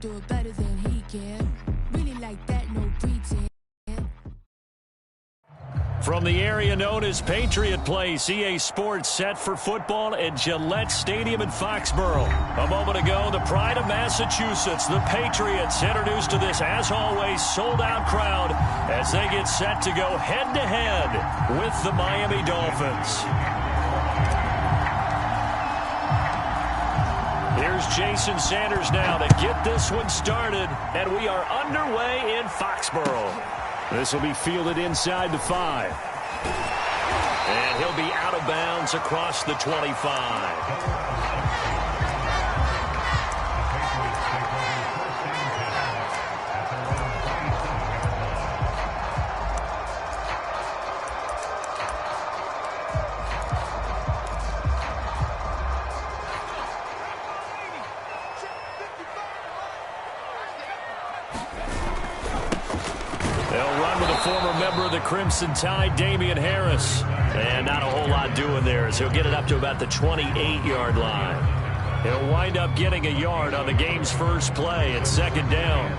do it better than he can. Really like that, no pretend. From the area known as Patriot Place, EA Sports set for football at Gillette Stadium in Foxborough. A moment ago, the pride of Massachusetts, the Patriots, introduced to this, as always, sold-out crowd as they get set to go head-to-head with the Miami Dolphins. Here's Jason Sanders now to get this one started, and we are underway in Foxborough. This will be fielded inside the 5. And he'll be out of bounds across the 25. Former member of the Crimson Tide, Damian Harris. And not a whole lot doing there as he'll get it up to about the 28-yard line. He'll wind up getting a yard on the game's first play at second down.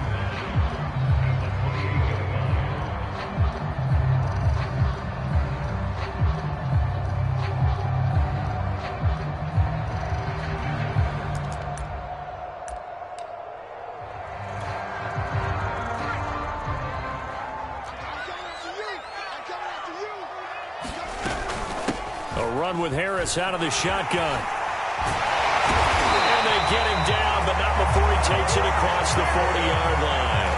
With Harris out of the shotgun. And they get him down, but not before he takes it across the 40-yard line.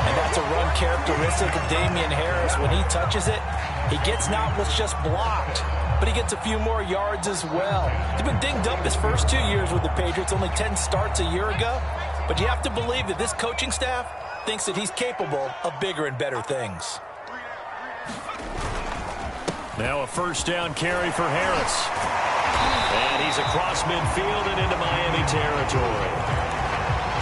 And that's a run characteristic of Damian Harris. When he touches it, he gets not what's just blocked, but he gets a few more yards as well. He's been dinged up his first 2 years with the Patriots, only 10 starts a year ago. But you have to believe that this coaching staff thinks that he's capable of bigger and better things. Now a first down carry for Harris. And he's across midfield and into Miami territory.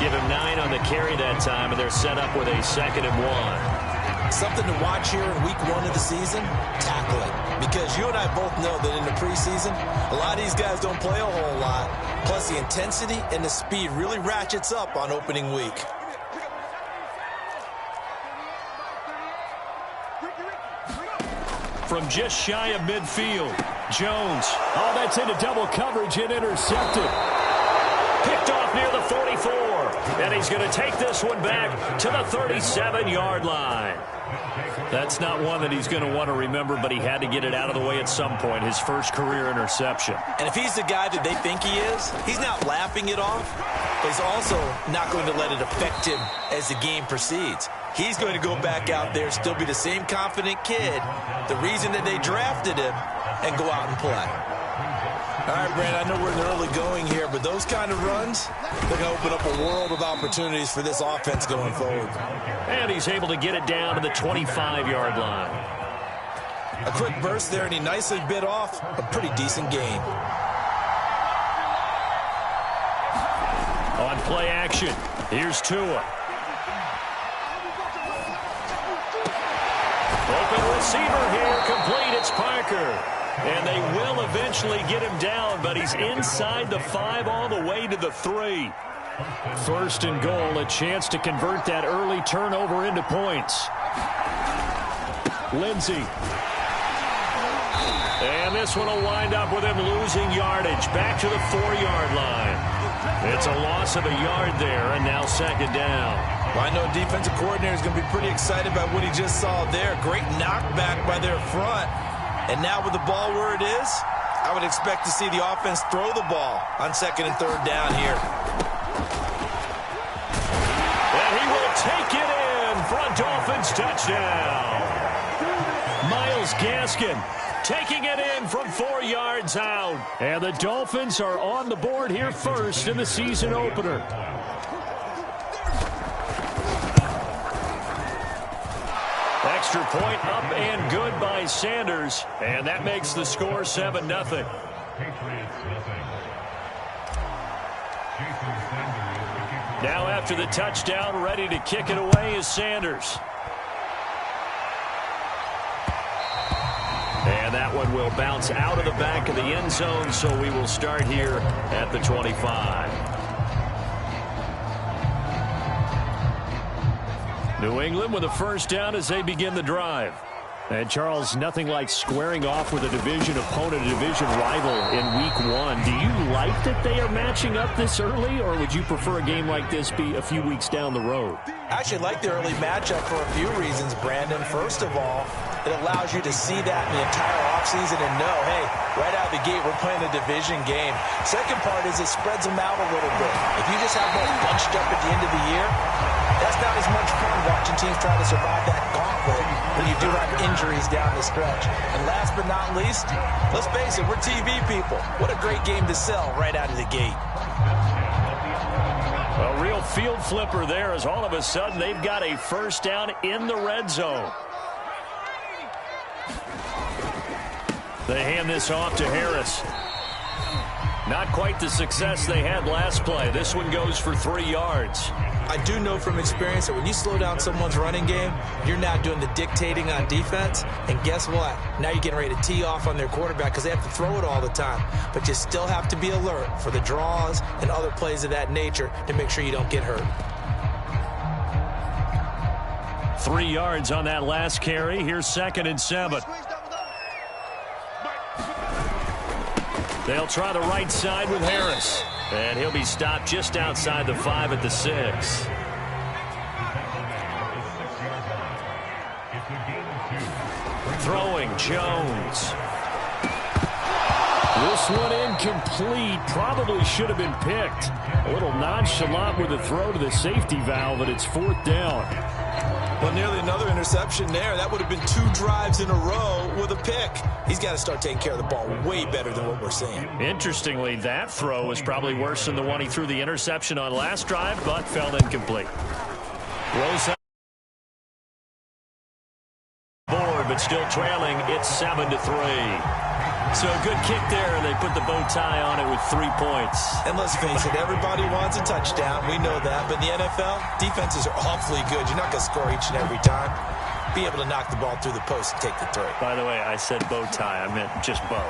Give him 9 on the carry that time, and they're set up with a 2nd and 1. Something to watch here in week 1 of the season, tackling. Because you and I both know that in the preseason, a lot of these guys don't play a whole lot. Plus the intensity and the speed really ratchets up on opening week. From just shy of midfield, Jones. Oh, that's into double coverage and intercepted. Picked off near the 44. And he's going to take this one back to the 37-yard line. That's not one that he's going to want to remember, but he had to get it out of the way at some point, his first career interception. And if he's the guy that they think he is, he's not laughing it off, but he's also not going to let it affect him as the game proceeds. He's going to go back out there, still be the same confident kid, the reason that they drafted him, and go out and play. All right, Brandon, I know we're in the early going here, but those kind of runs, they're going to open up a world of opportunities for this offense going forward. And he's able to get it down to the 25-yard line. A quick burst there, and he nicely bit off a pretty decent gain. On play action, here's Tua. Open receiver here, complete, it's Parker. And they will eventually get him down, but he's inside the 5 all the way to the 3. First and goal, a chance to convert that early turnover into points. Lindsey. And this one will wind up with him losing yardage back to the 4-yard line. It's a loss of a yard there, and now second down. Well, I know defensive coordinator is going to be pretty excited about what he just saw there. Great knockback by their front. And now with the ball where it is, I would expect to see the offense throw the ball on 2nd and 3rd down here. And he will take it in for a Dolphins touchdown. Myles Gaskin taking it in from 4 yards out. And the Dolphins are on the board here first in the season opener. Extra point up and good by Sanders. And that makes the score 7-0. Now after the touchdown, ready to kick it away is Sanders. And that one will bounce out of the back of the end zone, so we will start here at the 25. New England with a first down as they begin the drive. And, Charles, nothing like squaring off with a division opponent, a division rival in Week 1. Do you like that they are matching up this early, or would you prefer a game like this be a few weeks down the road? I actually like the early matchup for a few reasons, Brandon. First of all, it allows you to see that in the entire offseason and know, hey, right out of the gate, we're playing a division game. Second part is it spreads them out a little bit. If you just have them bunched up at the end of the year, that's not as much fun watching teams try to survive that gauntlet when you do have injuries down the stretch. And last but not least, let's face it, we're TV people. What a great game to sell right out of the gate. A real field flipper there as all of a sudden they've got a first down in the red zone. They hand this off to Harris. Not quite the success they had last play. This one goes for 3 yards. I do know from experience that when you slow down someone's running game, you're now doing the dictating on defense. And guess what? Now you're getting ready to tee off on their quarterback because they have to throw it all the time. But you still have to be alert for the draws and other plays of that nature to make sure you don't get hurt. 3 yards on that last carry. Here's 2nd and 7. They'll try the right side with Harris. And he'll be stopped just outside the 5 at the 6. Throwing, Jones. This one incomplete. Probably should have been picked. A little nonchalant with the throw to the safety valve, and it's 4th down. Well, nearly another interception there. That would have been 2 drives in a row with a pick. He's got to start taking care of the ball way better than what we're seeing. Interestingly, that throw was probably worse than the one he threw the interception on last drive, but fell incomplete. Rose up board, but still trailing. It's 7-3. So a good kick there, and they put the bow tie on it with 3 points. And let's face it, everybody wants a touchdown. We know that. But in the NFL, defenses are awfully good. You're not going to score each and every time. Be able to knock the ball through the post and take the throw. By the way, I said bow tie. I meant just bow.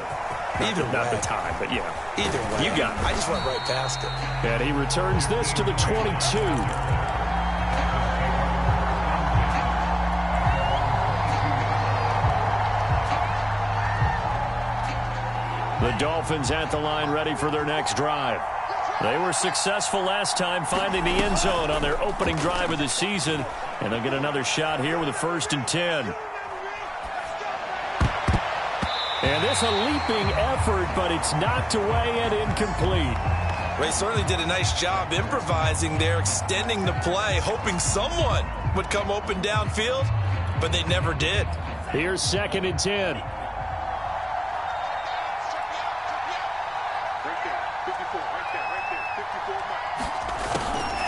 Not the tie, but yeah. Either way. You got it. I just went right past it. And he returns this to the 22. The Dolphins at the line ready for their next drive. They were successful last time finding the end zone on their opening drive of the season. And they'll get another shot here with a 1st and 10. And this a leaping effort, but it's knocked away and incomplete. They certainly did a nice job improvising there, extending the play, hoping someone would come open downfield, but they never did. Here's 2nd and 10.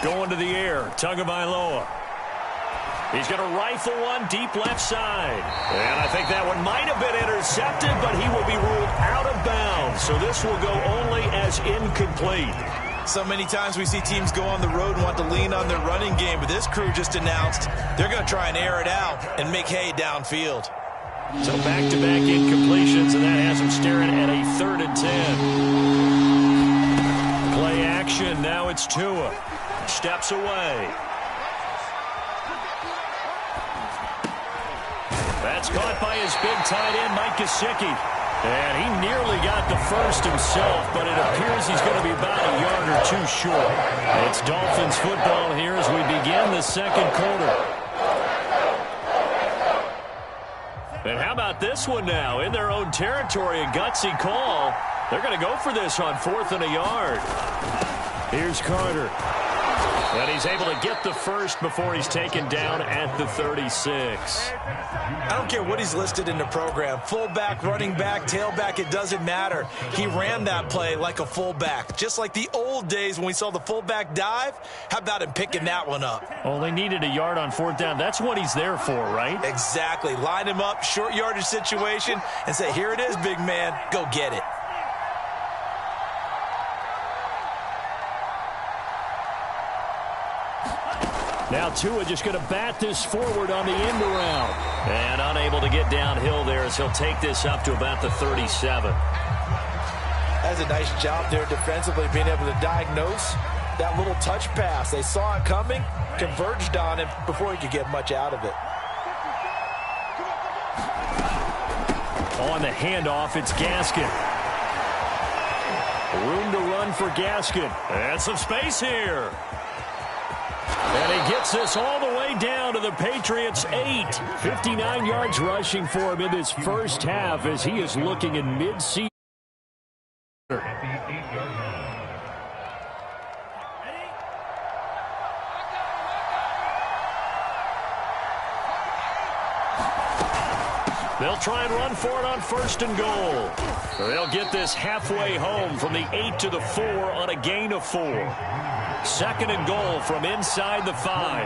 Going to the air, Tagovailoa. He's going to rifle one deep left side. And I think that one might have been intercepted, but he will be ruled out of bounds. So this will go only as incomplete. So many times we see teams go on the road and want to lean on their running game, but this crew just announced they're going to try and air it out and make hay downfield. So back-to-back incompletions, and that has them staring at a 3rd and 10. Play action, now it's Tua. Steps away. That's caught by his big tight end, Mike Gesicki. And he nearly got the first himself, but it appears he's going to be about a yard or 2 short. It's Dolphins football here as we begin the 2nd quarter. And how about this one now? In their own territory, a gutsy call. They're going to go for this on 4th and a yard. Here's Carter. And he's able to get the first before he's taken down at the 36. I don't care what he's listed in the program. Fullback, running back, tailback, it doesn't matter. He ran that play like a fullback. Just like the old days when we saw the fullback dive. How about him picking that one up? Oh, they needed a yard on 4th down. That's what he's there for, right? Exactly. Line him up, short yardage situation, and say, here it is, big man. Go get it. Now Tua just going to bat this forward on the end around. And unable to get downhill there as he'll take this up to about the 37. That's a nice job there defensively, being able to diagnose That little touch pass, they saw it coming, converged on him before he could get much out of it. On the handoff, it's Gaskin. Room to run for Gaskin. And some space here. And he gets this all the way down to the Patriots' 8. 59 yards rushing for him in this first half as he is looking in mid-season. They'll try and run for it on 1st and goal. They'll get this halfway home from the 8 to the 4 on a gain of 4. 2nd and goal from inside the 5.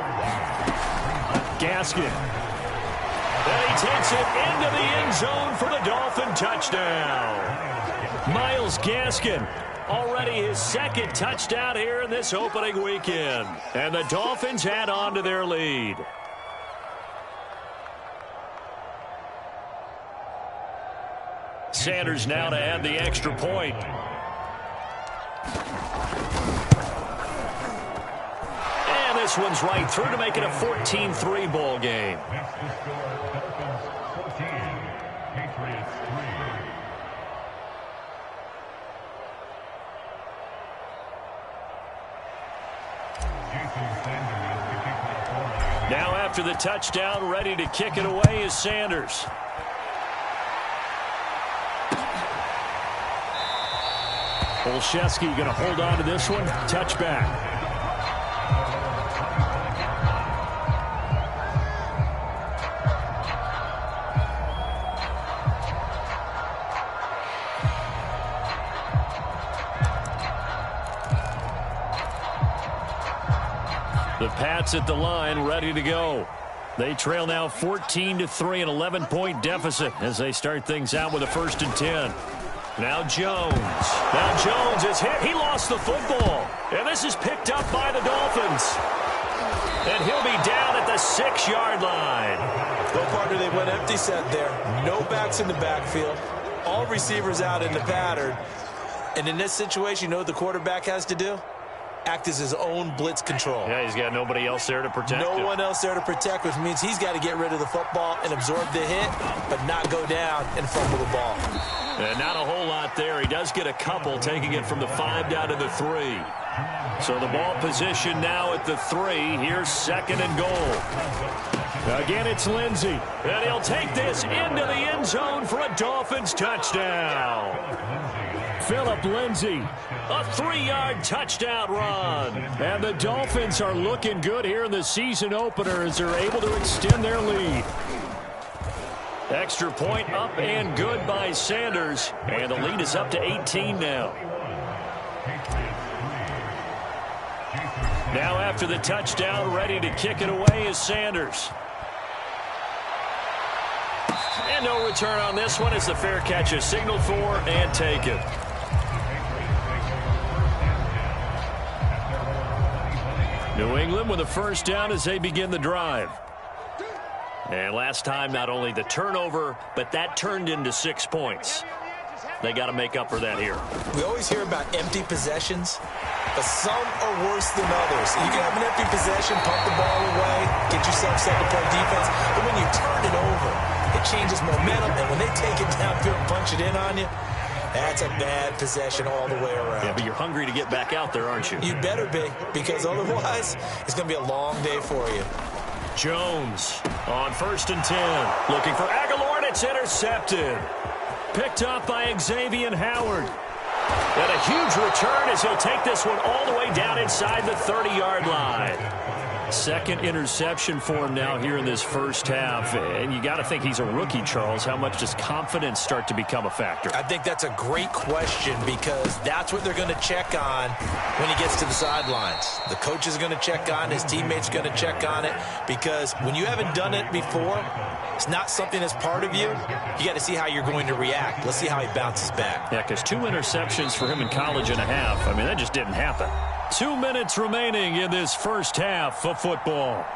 Gaskin. And he takes it into the end zone for the Dolphin touchdown. Myles Gaskin, already his 2nd touchdown here in this opening weekend. And the Dolphins add on to their lead. Sanders now to add the extra point. And this one's right through to make it a 14-3 ball game. Now after the touchdown, ready to kick it away is Sanders. Olszewski going to hold on to this one. Touchback. The Pats at the line, ready to go. They trail now 14-3, an 11-point deficit as they start things out with a 1st and 10. Now Jones. Now Jones is hit. He lost the football. And this is picked up by the Dolphins. And he'll be down at the 6-yard line. Well, partner, they went empty set there. No backs in the backfield. All receivers out in the pattern. And in this situation, you know what the quarterback has to do? Act as his own blitz control. Yeah, he's got nobody else there to protect him. No one else there to protect, which means he's got to get rid of the football and absorb the hit, but not go down and fumble the ball. And not a whole lot there. He does get a couple, taking it from the 5 down to the 3. So the ball position now at the 3. Here's 2nd and goal. Again, it's Lindsey. And he'll take this into the end zone for a Dolphins touchdown. Phillip Lindsay, a 3-yard touchdown run. And the Dolphins are looking good here in the season opener as they're able to extend their lead. Extra point up and good by Sanders. And the lead is up to 18 now. Now after the touchdown, ready to kick it away is Sanders. And no return on this one as the fair catch is signaled for and taken. New England with a 1st down as they begin the drive. And last time, not only the turnover, but that turned into 6 points. They got to make up for that here. We always hear about empty possessions, but some are worse than others. You can have an empty possession, pump the ball away, get yourself set to play defense, but when you turn it over, it changes momentum, and when they take it downfield and punch it in on you, that's a bad possession all the way around. Yeah, but you're hungry to get back out there, aren't you? You better be, because otherwise, it's going to be a long day for you. Jones on 1st and 10. Looking for Aguilar, and it's intercepted. Picked up by Xavier Howard. And a huge return as he'll take this one all the way down inside the 30-yard line. 2nd interception for him now here in this first half. And you got to think he's a rookie, Charles. How much does confidence start to become a factor? I think that's a great question because that's what they're going to check on when he gets to the sidelines. The coach is going to check on it. His teammates are going to check on it because when you haven't done it before, it's not something that's part of you. You got to see how you're going to react. Let's see how he bounces back. Yeah, because 2 interceptions for him in college and a half. I mean, that just didn't happen. 2 minutes remaining in this first half of football.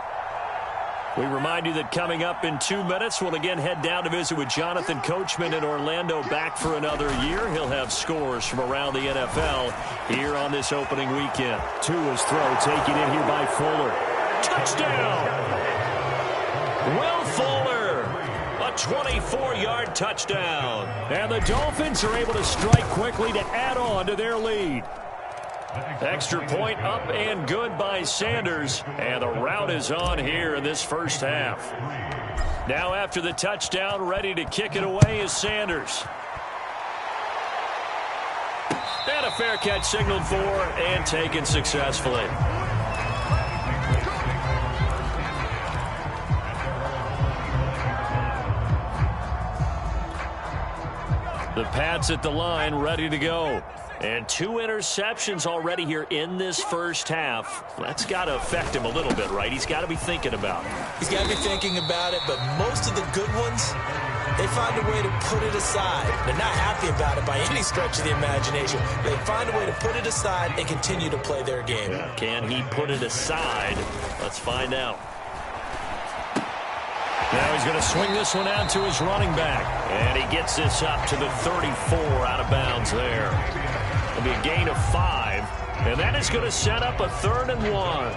We remind you that coming up in 2 minutes, we'll again head down to visit with Jonathan Coachman in Orlando, back for another year. He'll have scores from around the NFL here on this opening weekend. Tua's throw taken in here by Fuller. Touchdown! Will Fuller, a 24-yard touchdown. And the Dolphins are able to strike quickly to add on to their lead. Extra point up and good by Sanders, and the rout is on here in this first half. Now after the touchdown, ready to kick it away is Sanders. And a fair catch signaled for and taken successfully. The Pats at the line, ready to go. And 2 interceptions already here in this first half. That's got to affect him a little bit, right? He's got to be thinking about it. He's got to be thinking about it, but most of the good ones, they find a way to put it aside. They're not happy about it by any stretch of the imagination. They find a way to put it aside and continue to play their game. Yeah. Can he put it aside? Let's find out. Now he's going to swing this one out to his running back. And he gets this up to the 34 out of bounds there. It'll be a gain of 5. And that is going to set up a 3rd and 1.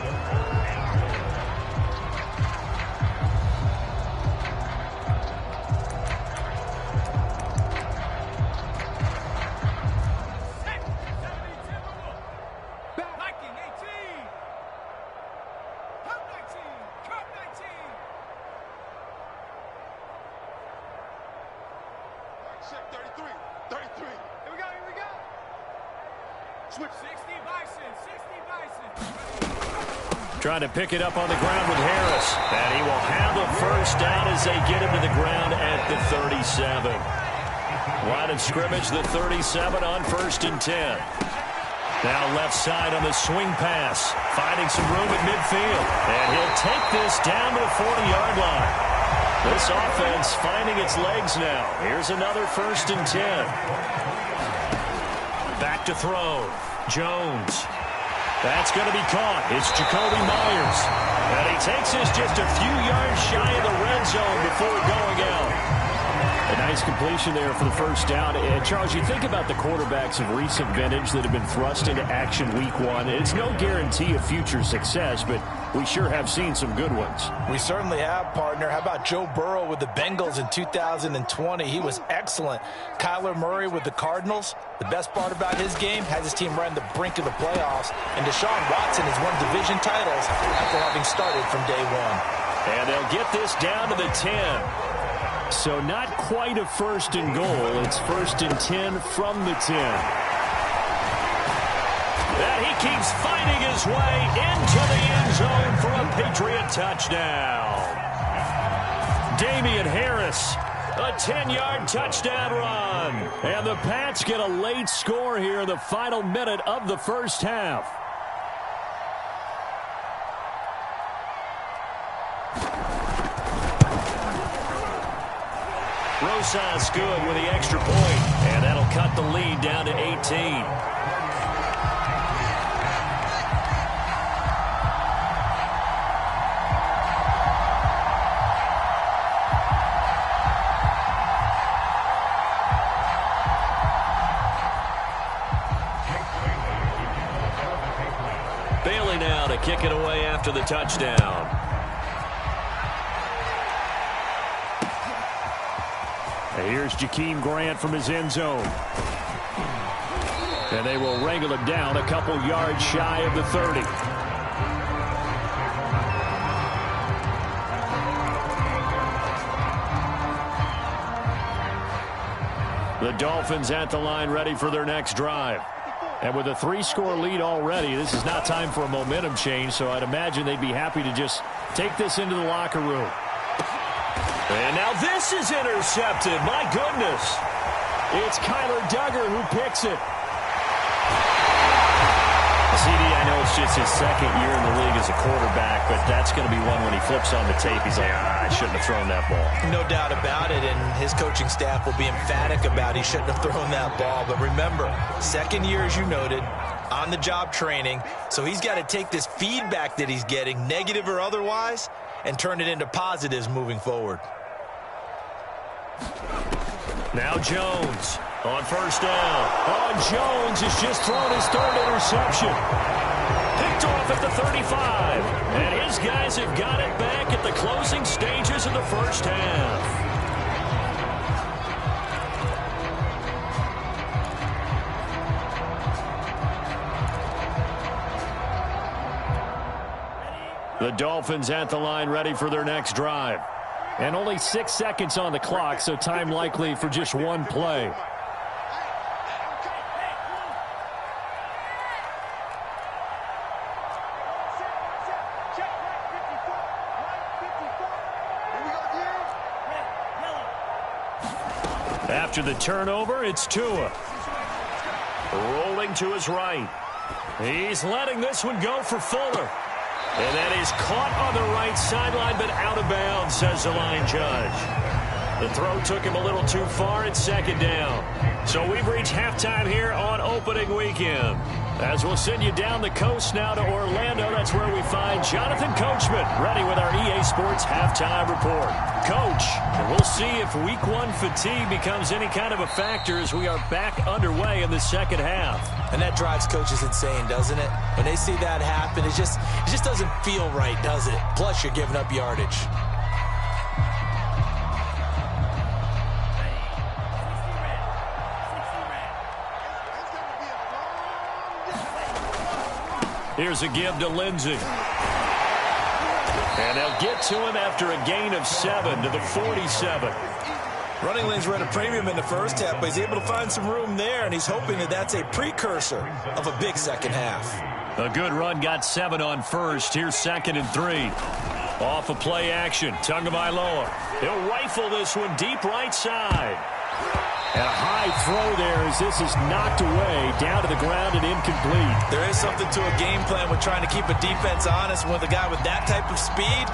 Trying to pick it up on the ground with Harris. And he will have a first down as they get him to the ground at the 37. Line of scrimmage, the 37 on 1st and 10. Now left side on the swing pass. Finding some room at midfield. And he'll take this down to the 40-yard line. This offense finding its legs now. Here's another 1st and 10. Back to throw. Jones. That's going to be caught. It's Jacoby Myers. And he takes this just a few yards shy of the red zone before going out. A nice completion there for the first down. And Charles, you think about the quarterbacks of recent vintage that have been thrust into action week 1. It's no guarantee of future success, but we sure have seen some good ones. We certainly have, partner. How about Joe Burrow with the Bengals in 2020? He was excellent. Kyler Murray with the Cardinals. The best part about his game, has his team right on the brink of the playoffs. And Deshaun Watson has won division titles after having started from day 1. And they'll get this down to the 10. So not quite a 1st and goal. It's 1st and 10 from the 10. And he keeps fighting his way into the end zone for a Patriot touchdown. Damian Harris, a 10-yard touchdown run. And the Pats get a late score here in the final minute of the first half. Rosas good with the extra point, and that'll cut the lead down to 18. Bailey now to kick it away after the touchdown. Here's Jakeem Grant from his end zone. And they will wrangle him down a couple yards shy of the 30. The Dolphins at the line ready for their next drive. And with a 3-score lead already, this is not time for a momentum change, so I'd imagine they'd be happy to just take this into the locker room. And now this is intercepted. My goodness. It's Kyler Duggar who picks it. CD, I know it's just his 2nd year in the league as a quarterback, but that's going to be one when he flips on the tape. He's like, I shouldn't have thrown that ball. No doubt about it, and his coaching staff will be emphatic about he shouldn't have thrown that ball. But remember, 2nd year, as you noted, on-the-job training, so he's got to take this feedback that he's getting, negative or otherwise, and turn it into positives moving forward. Now Jones on first down. Oh, Jones has just thrown his third interception. Picked off at the 35. And his guys have got it back at the closing stages of the first half. The Dolphins at the line ready for their next drive. And only 6 seconds on the clock, so time likely for just one play. After the turnover, it's Tua. Rolling to his right. He's letting this one go for Fuller. And that is caught on the right sideline, but out of bounds, says the line judge. The throw took him a little too far at second down. So we've reached halftime here on opening weekend. As we'll send you down the coast now to Orlando, that's where we find Jonathan Coachman ready with our EA Sports halftime report. Coach, we'll see if week one fatigue becomes any kind of a factor as we are back underway in the second half. And that drives coaches insane, doesn't it? When they see that happen, it just doesn't feel right, does it? Plus, you're giving up yardage. Here's a give to Lindsey. And they'll get to him after a gain of 7 to the 47. Running lanes were at a premium in the first half, but he's able to find some room there, and he's hoping that that's a precursor of a big second half. A good run got 7 on first. Here's 2nd and 3. Off of play action. Tagovailoa. He'll rifle this one deep right side. And a high throw there as this is knocked away, down to the ground and incomplete. There is something to a game plan with trying to keep a defense honest. With a guy with that type of speed,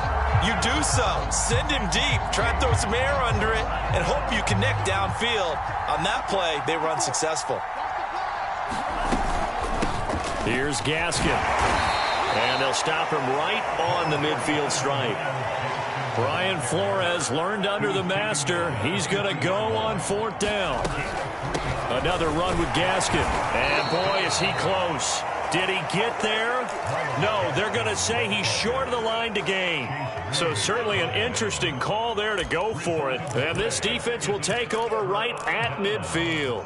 you do so. Send him deep. Try and throw some air under it and hope you connect downfield. On that play, they run successful. Here's Gaskin. And they'll stop him right on the midfield stripe. Brian Flores learned under the master. He's going to go on 4th down. Another run with Gaskin. And boy, is he close. Did he get there? No, they're going to say he's short of the line to gain. So certainly an interesting call there to go for it. And this defense will take over right at midfield.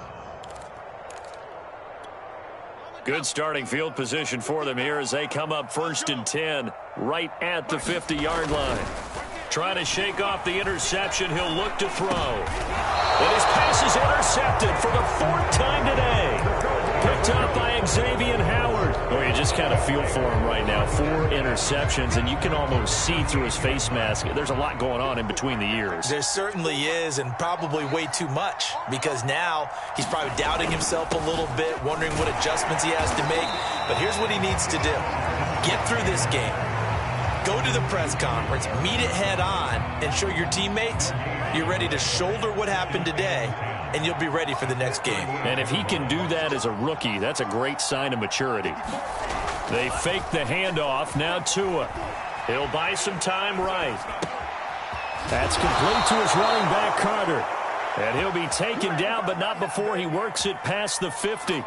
Good starting field position for them here as they come up 1st and 10 right at the 50-yard line. Trying to shake off the interception. He'll look to throw. And his pass is intercepted for the 4th time today. Picked up by Xavier Howard. Oh, you just kind of feel for him right now. 4 interceptions, and you can almost see through his face mask. There's a lot going on in between the ears. There certainly is, and probably way too much, because now he's probably doubting himself a little bit, wondering what adjustments he has to make. But here's what he needs to do. Get through this game. Go to the press conference, meet it head on, and show your teammates you're ready to shoulder what happened today, and you'll be ready for the next game. And if he can do that as a rookie, that's a great sign of maturity. They fake the handoff. Now Tua. He'll buy some time right. That's complete to his running back, Carter. And he'll be taken down, but not before he works it past the 50.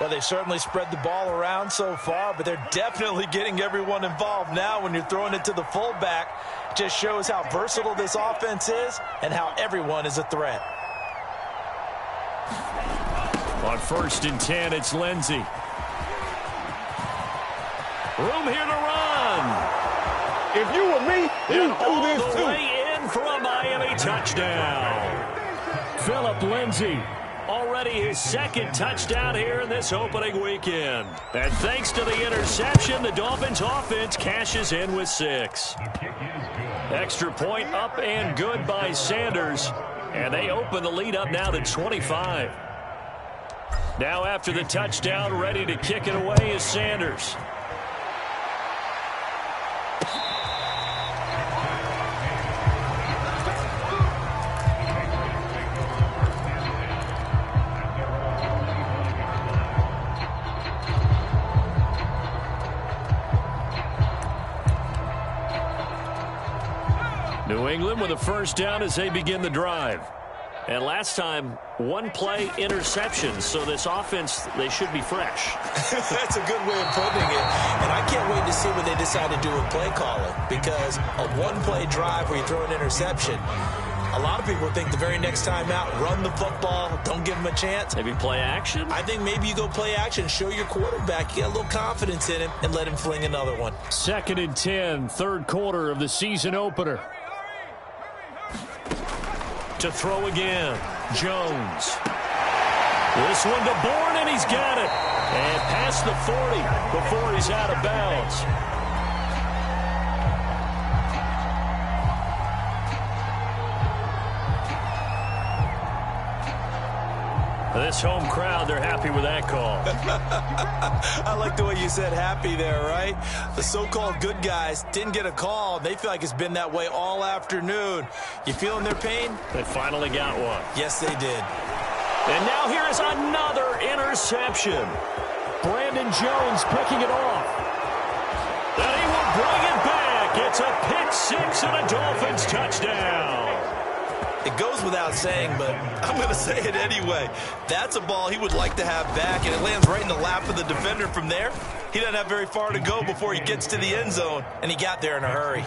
Well, they've certainly spread the ball around so far, but they're definitely getting everyone involved now when you're throwing it to the fullback. Just shows how versatile this offense is and how everyone is a threat. On 1st and 10, it's Lindsey. Room here to run. If you were me, you'd do this too. All the way in for a Miami touchdown. Phillip Lindsay. Already his 2nd touchdown here in this opening weekend. And thanks to the interception, the Dolphins offense cashes in with 6. Extra point up and good by Sanders. And they open the lead up now to 25. Now after the touchdown, ready to kick it away is Sanders. New England with a first down as they begin the drive. And last time, one play interception, so this offense, they should be fresh. That's a good way of putting it. And I can't wait to see what they decide to do with play calling, because a one-play drive where you throw an interception, a lot of people think the very next time out, run the football, don't give him a chance. Maybe play action? I think maybe you go play action, show your quarterback, you get a little confidence in him, and let him fling another one. 2nd and 10, third quarter of the season opener. To throw again, Jones. This one to Bourne, and he's got it. And past the 40 before he's out of bounds. This home crowd, they're happy with that call. I like the way you said happy there, right? The so-called good guys didn't get a call. They feel like it's been that way all afternoon. You feeling their pain? They finally got one. Yes, they did. And now here is another interception. Brandon Jones picking it off. And he will bring it back. It's a pick six and a Dolphins touchdown. It goes without saying, but I'm going to say it anyway. That's a ball he would like to have back, and it lands right in the lap of the defender from there. He doesn't have very far to go before he gets to the end zone, and he got there in a hurry.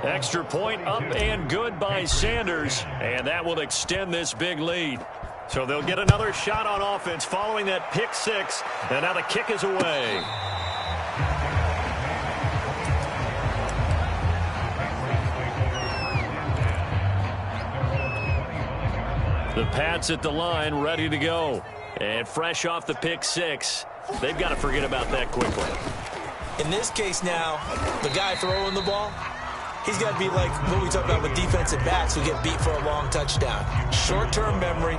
Extra point up and good by Sanders, and that will extend this big lead. So they'll get another shot on offense following that pick six, and now the kick is away. The Pats at the line, ready to go. And fresh off the pick six, they've got to forget about that quickly. In this case now, the guy throwing the ball, he's got to be like what we talk about with defensive backs who get beat for a long touchdown. Short-term memory,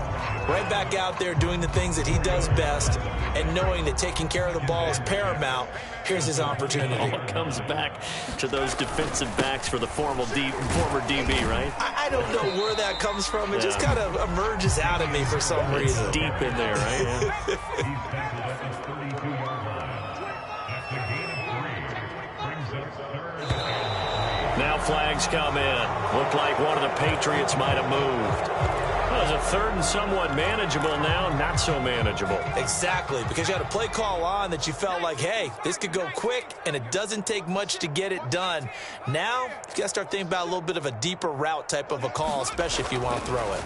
right back out there doing the things that he does best, and knowing that taking care of the ball is paramount. Here's his opportunity. It all comes back to those defensive backs for the former DB, right? I don't know where that comes from. It just kind of emerges out of me for some reason. It's deep in there, right? Now flags come in. Looked like one of the Patriots might have moved. Well, it's a third and somewhat manageable now, not so manageable. Exactly, because you had a play call on that you felt like, hey, this could go quick, and it doesn't take much to get it done. Now, you got to start thinking about a little bit of a deeper route type of a call, especially if you want to throw it.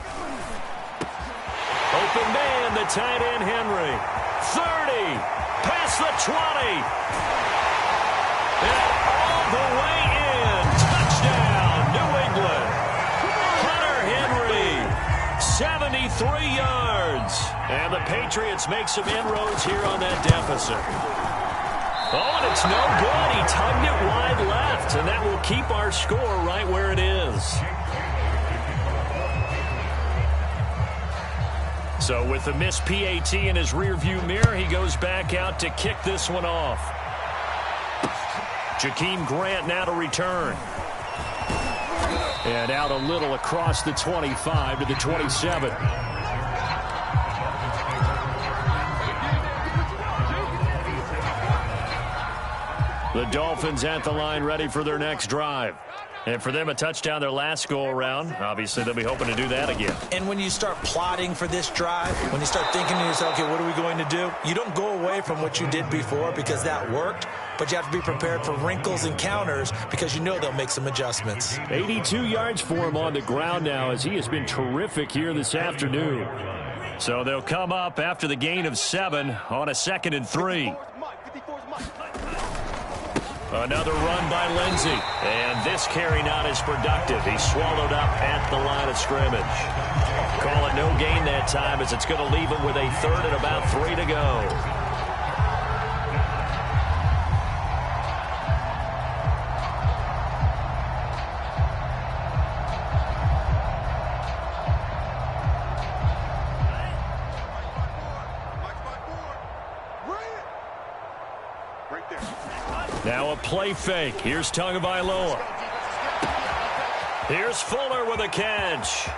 Open man, the tight end, Henry. 30, past the 20. And all the way in. Touchdown, New England. Hunter Henry, 73 yards. And the Patriots make some inroads here on that deficit. Oh, and it's no good. He tugged it wide left, and that will keep our score right where it is. So with the missed PAT in his rearview mirror, he goes back out to kick this one off. Jakeem Grant now to return. And out a little across the 25 to the 27. The Dolphins at the line ready for their next drive. And for them, a touchdown their last go-around. Obviously, they'll be hoping to do that again. And when you start plotting for this drive, when you start thinking to yourself, okay, what are we going to do? You don't go away from what you did before because that worked, but you have to be prepared for wrinkles and counters because you know they'll make some adjustments. 82 yards for him on the ground now as he has been terrific here this afternoon. So they'll come up after the gain of 7 on a 2nd and 3. Another run by Lindsey. And this carry not as productive. He's swallowed up at the line of scrimmage. Call it no gain that time as it's going to leave him with a 3rd and about 3 to go. Now a play fake. Here's Tagovailoa. Here's Fuller with a catch.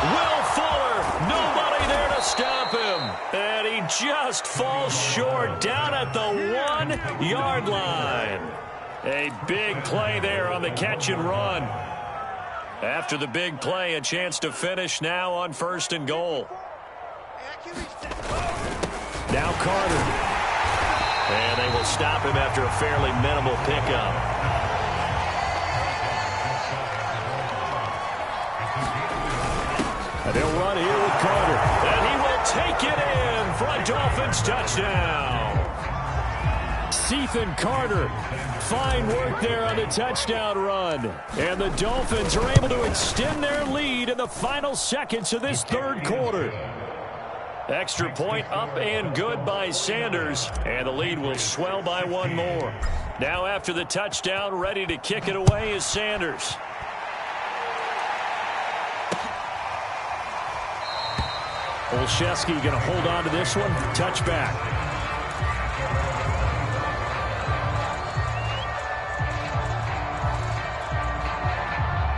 Will Fuller, nobody there to stop him. And he just falls short down at the 1-yard line. A big play there on the catch and run. After the big play, a chance to finish now on 1st and goal. Now Carter. And they will stop him after a fairly minimal pickup. And they'll run here with Carter. And he will take it in for a Dolphins touchdown. Ethan Carter. Fine work there on the touchdown run. And the Dolphins are able to extend their lead in the final seconds of this 3rd quarter. Extra point up and good by Sanders. And the lead will swell by 1 more. Now after the touchdown, ready to kick it away is Sanders. Olszewski going to hold on to this one. Touchback.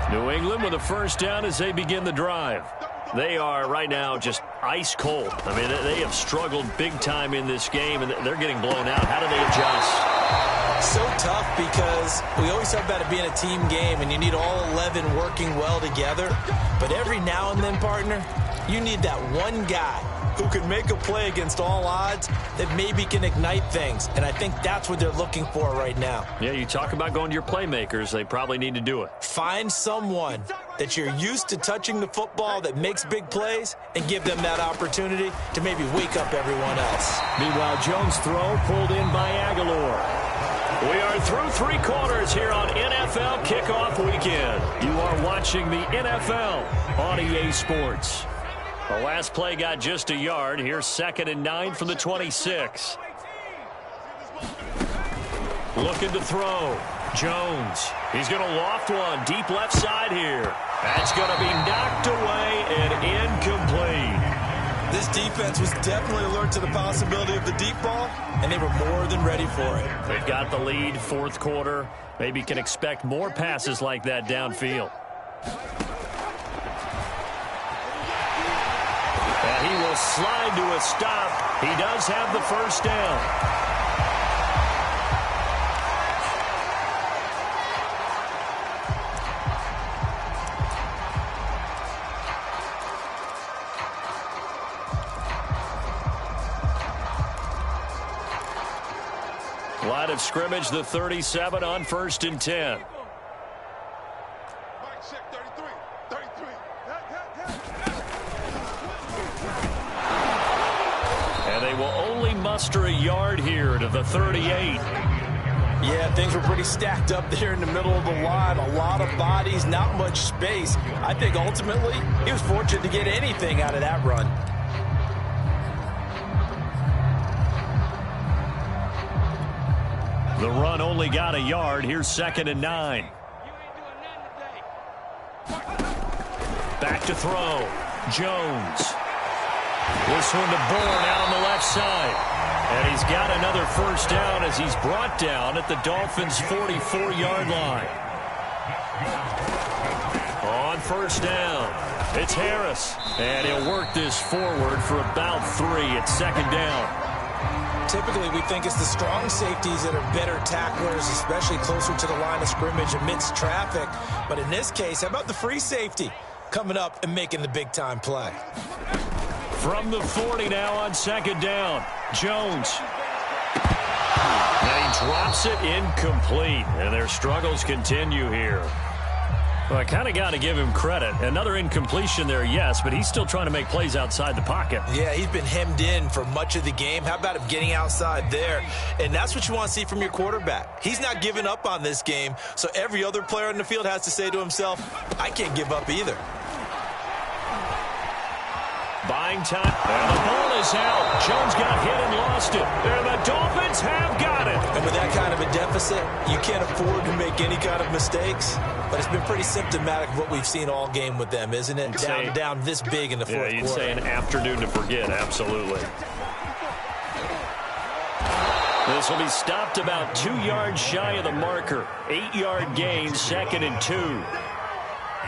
New England with a 1st down as they begin the drive. They are right now just ice cold. I mean, they have struggled big time in this game, and they're getting blown out. How do they adjust? So tough because we always talk about it being a team game, and you need all 11 working well together. But every now and then, partner, you need that one guy who can make a play against all odds that maybe can ignite things. And I think that's what they're looking for right now. Yeah, you talk about going to your playmakers. They probably need to do it. Find someone that you're used to touching the football that makes big plays and give them that opportunity to maybe wake up everyone else. Meanwhile, Jones' throw pulled in by Aguilar. We are through 3 quarters here on NFL Kickoff Weekend. You are watching the NFL on EA Sports. The last play got just a yard. Here's 2nd and 9 from the 26. Looking to throw. Jones. He's going to loft one deep left side here. That's going to be knocked away and incomplete. This defense was definitely alert to the possibility of the deep ball, and they were more than ready for it. They've got the lead, 4th quarter. Maybe can expect more passes like that downfield. And he will slide to a stop. He does have the 1st down. Line of scrimmage, the 37 on 1st and 10. And they will only muster a yard here to the 38. Yeah, things were pretty stacked up there in the middle of the line. A lot of bodies, not much space. I think ultimately he was fortunate to get anything out of that run. The run only got a yard. Here's 2nd and 9. Back to throw. Jones. This one to Bourne out on the left side. And he's got another 1st down as he's brought down at the Dolphins' 44-yard line. On 1st down, it's Harris. And he'll work this forward for about 3 at 2nd down. Typically, we think it's the strong safeties that are better tacklers, especially closer to the line of scrimmage amidst traffic. But in this case, how about the free safety coming up and making the big-time play? From the 40 now on 2nd down, Jones. And he drops it incomplete, and their struggles continue here. Well, I kind of got to give him credit. Another incompletion there, yes, but he's still trying to make plays outside the pocket. Yeah, he's been hemmed in for much of the game. How about him getting outside there? And that's what you want to see from your quarterback. He's not giving up on this game, so every other player in the field has to say to himself, I can't give up either. Buying time, and the ball is out. Jones got hit and lost it. And the Dolphins have got it. And with that kind of a deficit, you can't afford to make any kind of mistakes. But it's been pretty symptomatic of what we've seen all game with them, isn't it? Down this big in the 4th quarter. Yeah, you'd say an afternoon to forget, absolutely. This will be stopped about 2 yards shy of the marker. 8-yard gain, 2nd and 2.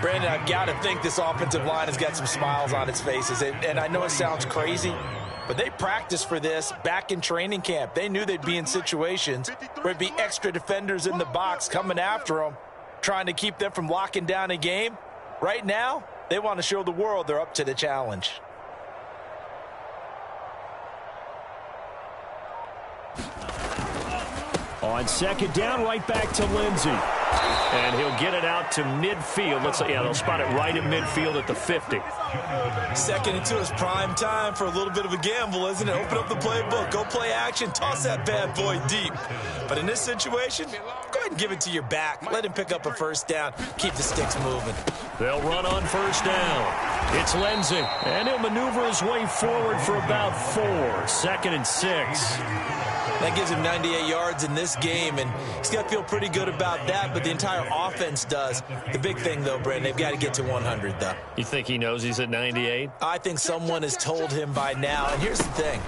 Brandon, I've got to think this offensive line has got some smiles on its faces. And I know it sounds crazy, but they practiced for this back in training camp. They knew they'd be in situations where it'd be extra defenders in the box coming after them, trying to keep them from locking down a game. Right now, they want to show the world they're up to the challenge. On second down, right back to Lindsey. And he'll get it out to midfield. They'll spot it right at midfield at the 50. Second and 2 is prime time for a little bit of a gamble, isn't it? Open up the playbook, go play action, toss that bad boy deep. But in this situation, go ahead and give it to your back. Let him pick up a first down. Keep the sticks moving. They'll run on first down. It's Lindsey, and he'll maneuver his way forward for about 4. Second and 6. That gives him 98 yards in this game, and he's got to feel pretty good about that, but the entire offense does. The big thing, though, Brandon, they've got to get to 100, though. You think he knows he's at 98? I think someone has told him by now, and here's the thing.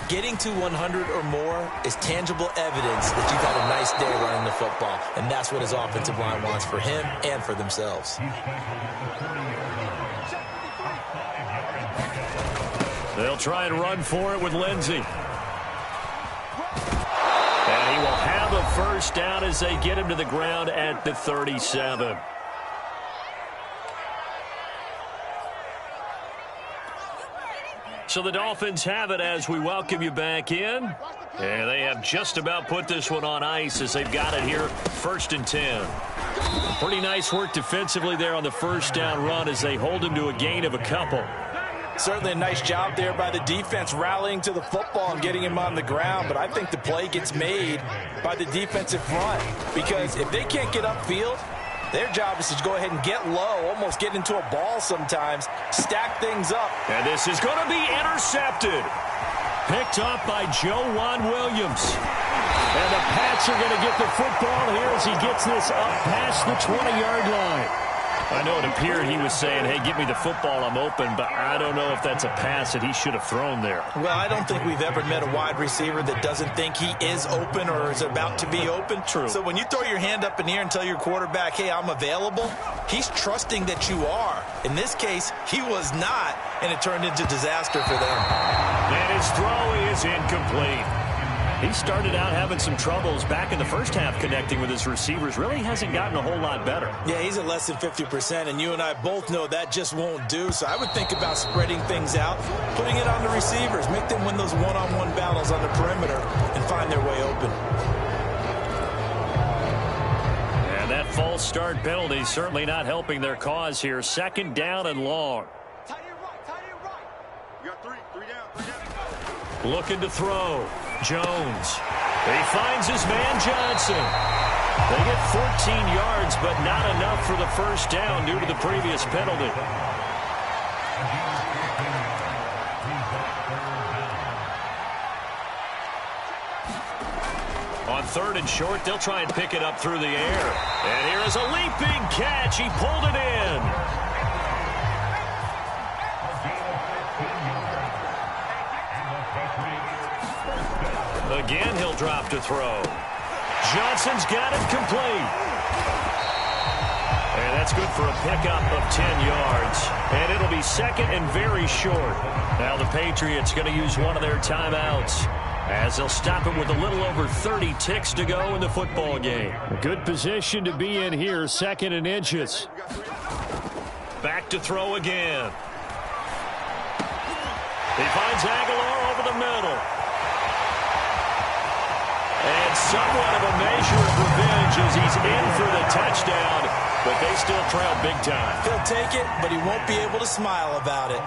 Getting to 100 or more is tangible evidence that you've had a nice day running the football, and that's what his offensive line wants for him and for themselves. They'll try and run for it with Lindsey. And he will have a first down as they get him to the ground at the 37. So the Dolphins have it as we welcome you back in. And they have just about put this one on ice as they've got it here, 1st and 10. Pretty nice work defensively there on the first down run as they hold him to a gain of a couple. Certainly a nice job there by the defense rallying to the football and getting him on the ground, but I think the play gets made by the defensive front because if they can't get upfield, their job is to go ahead and get low, almost get into a ball sometimes, stack things up. And this is going to be intercepted. Picked up by Joejuan Williams. And the Pats are going to get the football here as he gets this up past the 20-yard line. I know it appeared he was saying, hey, give me the football, I'm open, but I don't know if that's a pass that he should have thrown there. Well, I don't think we've ever met a wide receiver that doesn't think he is open or is about to be open. True. So when you throw your hand up in the air and tell your quarterback, hey, I'm available, he's trusting that you are. In this case, he was not, and it turned into disaster for them. And his throw is incomplete. He started out having some troubles back in the first half connecting with his receivers. Really hasn't gotten a whole lot better. Yeah, he's at less than 50%, and you and I both know that just won't do. So I would think about spreading things out, putting it on the receivers, make them win those one-on-one battles on the perimeter and find their way open. And that false start penalty certainly not helping their cause here. 2nd down and long. Tight end right. You got three down. Looking to throw. Jones. He finds his man Johnson. They get 14 yards, but not enough for the first down due to the previous penalty. On 3rd and short, they'll try and pick it up through the air. And here is a leaping catch. He pulled it in. Again, he'll drop to throw. Johnson's got it complete. And that's good for a pickup of 10 yards. And it'll be 2nd and very short. Now the Patriots going to use one of their timeouts as they'll stop it with a little over 30 ticks to go in the football game. A good position to be in here, 2nd and inches. Back to throw again. He finds Aguilar over the middle. And somewhat of a measure of revenge as he's in for the touchdown, but they still trail big time. He'll take it, but he won't be able to smile about it.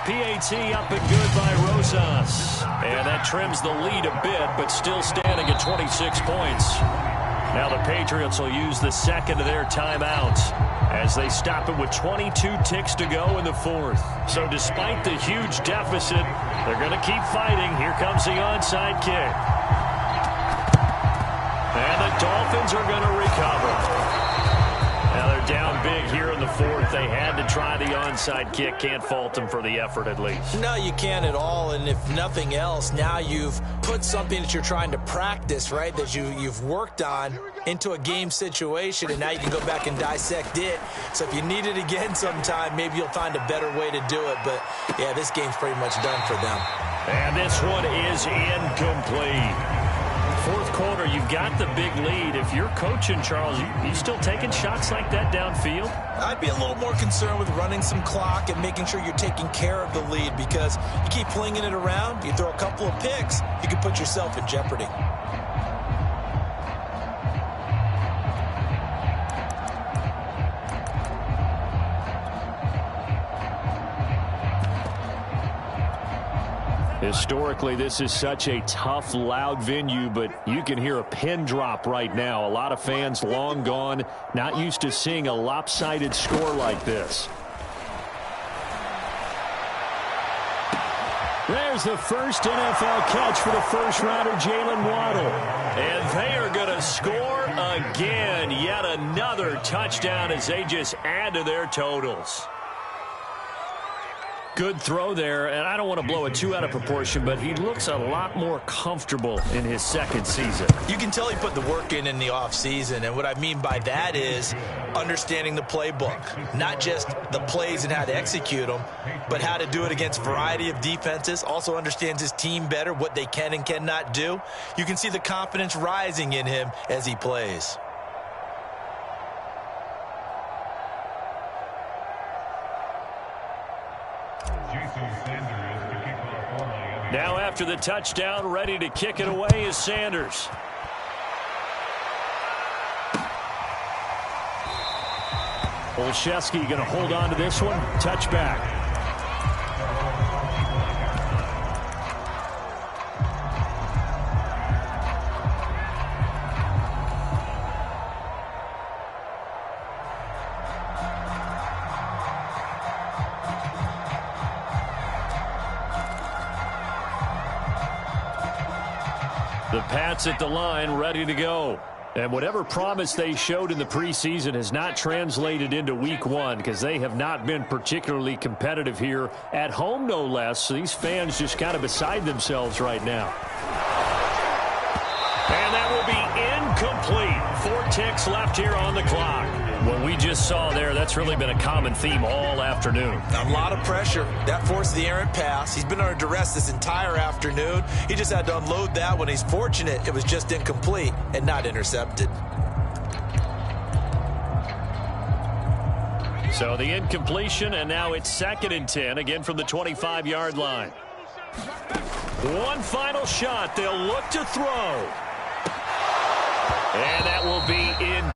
PAT up and good by Rosas. And that trims the lead a bit, but still standing at 26 points. Now the Patriots will use the 2nd of their timeouts as they stop it with 22 ticks to go in the 4th. So despite the huge deficit, they're going to keep fighting. Here comes the onside kick. And the Dolphins are going to recover. Now they're down big here in the 4th. They had to try the onside kick. Can't fault them for the effort at least. No, you can't at all. And if nothing else, now you've put something that you're trying to practice, right, that you've worked on into a game situation, and now you can go back and dissect it. So if you need it again sometime, maybe you'll find a better way to do it. But, yeah, this game's pretty much done for them. And this one is incomplete. 4th quarter, you've got the big lead. If you're coaching, Charles, you still taking shots like that downfield? I'd be a little more concerned with running some clock and making sure you're taking care of the lead, because you keep flinging it around, you throw a couple of picks, you can put yourself in jeopardy. Historically, this is such a tough, loud venue, but you can hear a pin drop right now. A lot of fans long gone, not used to seeing a lopsided score like this. There's the first NFL catch for the first-rounder, Jalen Waddle. And they are going to score again. Yet another touchdown as they just add to their totals. Good throw there, and I don't want to blow it too out of proportion, but he looks a lot more comfortable in his second season. You can tell he put the work in the offseason, and what I mean by that is understanding the playbook. Not just the plays and how to execute them, but how to do it against a variety of defenses. Also understands his team better, what they can and cannot do. You can see the confidence rising in him as he plays. Now after the touchdown, ready to kick it away is Sanders. Olszewski going to hold on to this one. Touchback. The Pats at the line, ready to go. And whatever promise they showed in the preseason has not translated into week one, because they have not been particularly competitive here at home, no less. So these fans just kind of beside themselves right now. And that will be incomplete. 4 ticks left here on the clock. What we just saw there, that's really been a common theme all afternoon. A lot of pressure. That forced the errant pass. He's been under duress this entire afternoon. He just had to unload that one. He's fortunate it was just incomplete and not intercepted. So the incompletion, and now it's 2nd and 10, again from the 25-yard line. One final shot. They'll look to throw. And that will be in.